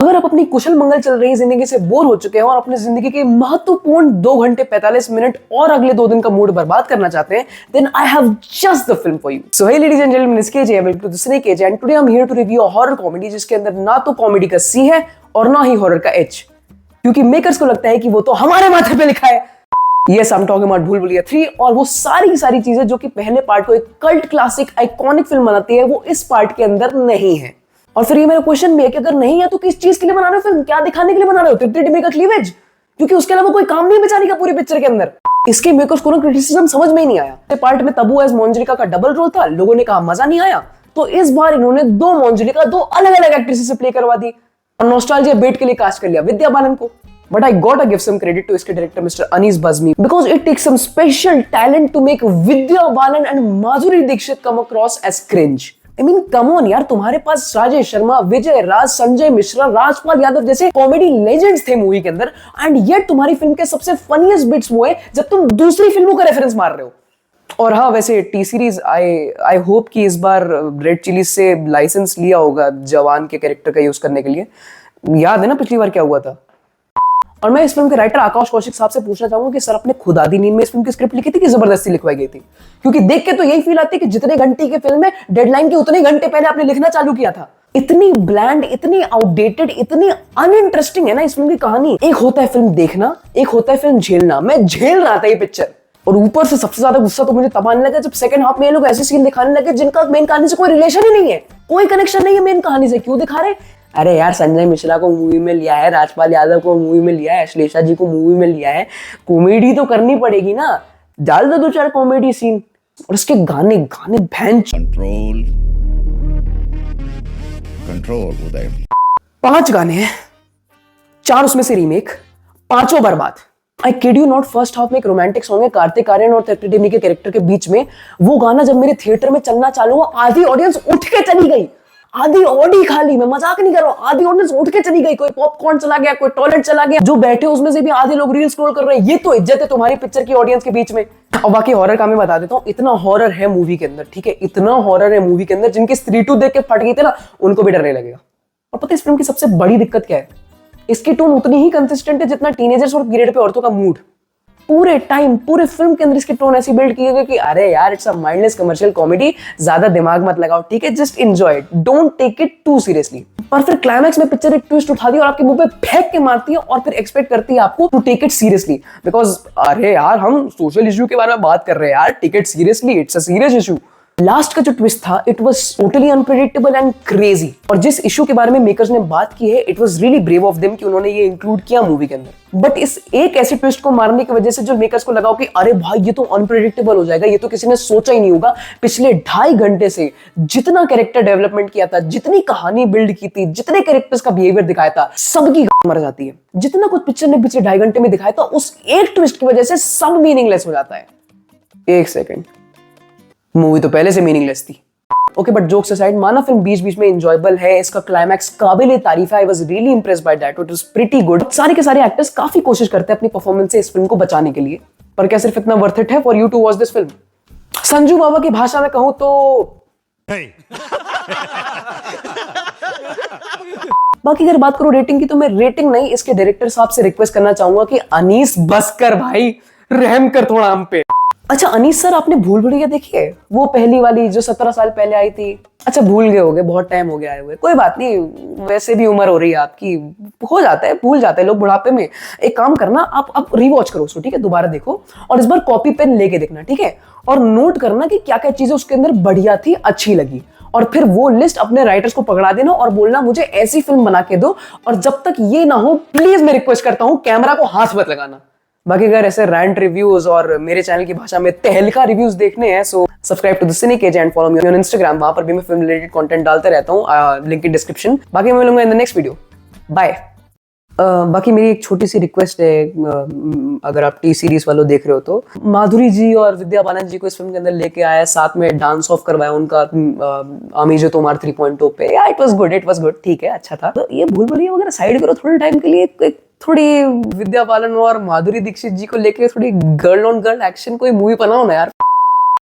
अगर आप अपनी कुशल मंगल चल रही जिंदगी से बोर हो चुके हैं और अपनी जिंदगी के महत्वपूर्ण 2 घंटे 45 मिनट और अगले 2 दिन का मूड बर्बाद करना चाहते हैं, then I have just the film for you. So hey ladies and gentlemen, this is KJ, welcome to the Cine KJ, and today I'm here to review a horror comedy जिसके अंदर ना तो comedy का C है और ना ही horror का H, क्योंकि मेकर्स को लगता है कि वो तो हमारे माथे पे लिखा है। Yes, I'm talking about भूल भुलैया 3, और वो सारी चीजें जो कि पहले पार्ट को एक कल्ट क्लासिक आइकॉनिक फिल्म बनाती है, वो इस पार्ट के अंदर नहीं है। और फिर ये मेरा क्वेश्चन भी है कि अगर नहीं है तो किस चीज के लिए बना रहे हो फिल्म? क्या दिखाने के लिए बना रहे हो? तितली टिम्मी का क्लीवेज? क्योंकि उसके अलावा कोई काम नहीं बेचारी का पूरी पिक्चर के अंदर। इसके मेकर्स को ना क्रिटिसिज्म समझ में ही नहीं आया। पार्ट में तब्बू एज मोंजलिका का डबल रोल था, लोगों ने कहा मजा नहीं आया, तो इस बार इन्होंने 2 मोंजलिका 2 अलग अलग एक्ट्रेसेस से प्ले करवा दी और नॉस्टैल्जिया बेट के लिए कास्ट कर लिया विद्या बालन को। But I gotta give some credit to इसके director mister Anees Bazmee, because it takes some special talent to make Vidya Balan and Madhuri Dixit come across as cringe. I mean, come on यार, तुम्हारे पास राजेश शर्मा, विजय राज, संजय मिश्रा, राजपाल यादव जैसे comedy legends थे movie के अंदर, and yet तुम्हारी film के सबसे फनीएस्ट बिट्स वो है जब तुम दूसरी फिल्मों का रेफरेंस मार रहे हो। और हाँ, वैसे टी सीरीज आई होप कि इस बार रेड चिलीज से लाइसेंस लिया होगा जवान के कैरेक्टर का यूज करने के लिए। याद है ना पिछली बार क्या हुआ था? और मैं इस फिल्म के राइटर आकाश कौशिक साहब से पूछना चाहूंगा कि सर, अपने खुद आधी नींद में इस फिल्म की स्क्रिप्ट लिखी थी कि जबरदस्ती लिखवाई गई थी? क्योंकि देख के तो यही फील आती है कि जितने घंटे की फिल्म है, डेडलाइन के उतने घंटे पहले आपने लिखना चालू किया था। इतनी ब्लैंड, इतनी आउटडेटेड, इतनी अनइंटरेस्टिंग है ना इस फिल्म की कहानी। एक होता है फिल्म देखना, एक होता है फिल्म झेलना। मैं झेल रहा था ये पिक्चर, और ऊपर से सबसे ज्यादा गुस्सा तो मुझे तब आने लगा जब सेकंड हाफ में ये लोग ऐसे सीन दिखाने लगे जिनका मेन कहानी से कोई रिलेशन ही नहीं है, कोई कनेक्शन नहीं है मेन कहानी से। क्यों दिखा रहे? अरे यार, संजय मिश्रा को मूवी में लिया है, राजपाल यादव को मूवी में लिया है, अश्लेषा जी को मूवी में लिया है, कॉमेडी तो करनी पड़ेगी ना, डाल दो 2-4 कॉमेडी सीन। और उसके गाने भैंस कंट्रोल उदय। 5 गाने हैं, 4 उसमें से रीमेक, 5 बर्बाद। I kid you not, first half में एक रोमांटिक सॉन्ग है कार्तिक आर्यन और तितली टिम्मी के कैरेक्टर के बीच में। वो गाना जब मेरे थिएटर में चलना चालू हुआ, आधी ऑडियंस उठ के चली गई, आधी ऑडी खाली, मैं मजाक नहीं कर रहा हूं, आधी ऑडियंस उठ के चली गई। कोई पॉपकॉर्न चला गया, कोई टॉयलेट चला गया, जो बैठे उसमें से भी आधे लोग रील स्क्रॉल कर रहे हैं। ये तो इज्जत है तुम्हारी पिक्चर की ऑडियंस के बीच में। और बाकी हॉरर का मैं बता देता हूं, इतना हॉरर है मूवी के अंदर, ठीक है, इतना हॉरर है मूवी के अंदर, जिनके स्त्री2 देख के फट गई थे ना, उनको भी डरने लगेगा। और पता है इस फिल्म की सबसे बड़ी दिक्कत क्या है? इसकी टोन उतनी ही कंसिस्टेंट है जितना टीनेजर्स और पीरियड पे औरतों का मूड। पूरे टाइम, पूरे फिल्म के अंदर इसकी टोन ऐसी बिल्ड की गई कि अरे यार, it's a mindless commercial comedy, ज्यादा दिमाग मत लगाओ, ठीक है, just enjoy it, don't take it too seriously. पर फिर क्लाइमैक्स में पिक्चर एक ट्विस्ट उठाती है और आपके मुंह पे फेंक के मारती है, और फिर एक्सपेक्ट करती है आपको to take it seriously, because अरे यार, हम सोशल इशू के बारे में बात कर रहे हैं यार, take it seriously, it's a serious issue. Last का जो ट्विस्ट था, it was totally unpredictable and crazy. और जिस इशू के बारे में मेकर्स ने बात की है, it was really brave of them कि उन्होंने ये इंक्लूड किया मूवी के अंदर। बट इस एक ऐसे ट्विस्ट को मारने की वजह से जो मेकर्स को लगा कि अरे भाई, ये तो अनप्रेडिक्टेबल हो जाएगा, ये तो किसी ने सोचा ही नहीं होगा, पिछले 2.5 घंटे से जितना कैरेक्टर डेवलपमेंट किया था, जितनी कहानी बिल्ड की थी, जितने कैरेक्टर्स का बिहेवियर दिखाया था, सबकी मर जाती है। जितना कुछ पिक्चर ने पिछले 2.5 घंटे में दिखाया था, उस एक ट्विस्ट की वजह से सब मीनिंगलेस हो जाता है। एक सेकेंड, मूवी तो पहले से मीनिंगलेस थी। ओके, बट जोक्स असाइड, माना फिल्म बीच बीच में एंजॉयबल है, इसका क्लाइमैक्स काबिल तारीफ है, I was really impressed by that, it was pretty good. सारे के सारे एक्टर्स काफी कोशिश करते हैं अपनी परफॉर्मेंस से इस फिल्म को बचाने के लिए, पर क्या सिर्फ इतना वर्थ इट है for you to watch this film? Sanju Baba की भाषा में कहूं तो बाकी अगर बात करूं रेटिंग की, तो मैं रेटिंग नहीं, इसके डायरेक्टर साहब से रिक्वेस्ट करना चाहूंगा कि अनीस बस कर भाई, रहम कर थोड़ा हम पे। अच्छा अनीस सर, आपने भूल भुलैया देखी है? वो पहली वाली जो 17 साल पहले आई थी। अच्छा, भूल गए होगे, बहुत टाइम हो गया आए हुए, कोई बात नहीं, वैसे भी उम्र हो रही है आपकी, हो जाता है, भूल जाते हैं लोग बुढ़ापे में। एक काम करना, आप रिवॉच करो उसको, ठीक है, दोबारा देखो, और इस बार कॉपी पेन लेके देखना, ठीक है, और नोट करना कि क्या क्या चीजें उसके अंदर बढ़िया थी, अच्छी लगी, और फिर वो लिस्ट अपने राइटर्स को पकड़ा देना और बोलना मुझे ऐसी फिल्म बना के दो। और जब तक ये ना हो, प्लीज मैं रिक्वेस्ट करता हूं, कैमरा को हाथ मत लगाना। बाकी अगर ऐसे रैंट रिव्यूज और मेरे चैनल की भाषा में तहलका रिव्यूज देखने हैं, so subscribe to the Cine KJ and follow me on Instagram, वहां पर भी मैं फिल्म रिलेटेड कंटेंट डालते रहता हूं, लिंक इन डिस्क्रिप्शन। बाकी मैं मिलूंगा in the next video, bye. बाकी मेरी एक छोटी सी रिक्वेस्ट है, अगर आप टी सीरीज वालों देख रहे हो तो, माधुरी जी और विद्या बालन जी को इस फिल्म के अंदर लेके आया, साथ में डांस ऑफ करवाया उनका आमी जो तुम्हार 3.0 पे, या इट वाज गुड, ठीक है, अच्छा था। तो ये भूल भुलैया वगैरह साइड करो थोड़े टाइम के लिए, थोड़ी विद्या बालन और माधुरी दीक्षित जी को लेके थोड़ी गर्ल ऑन गर्ल एक्शन कोई मूवी बनाओ ना यार।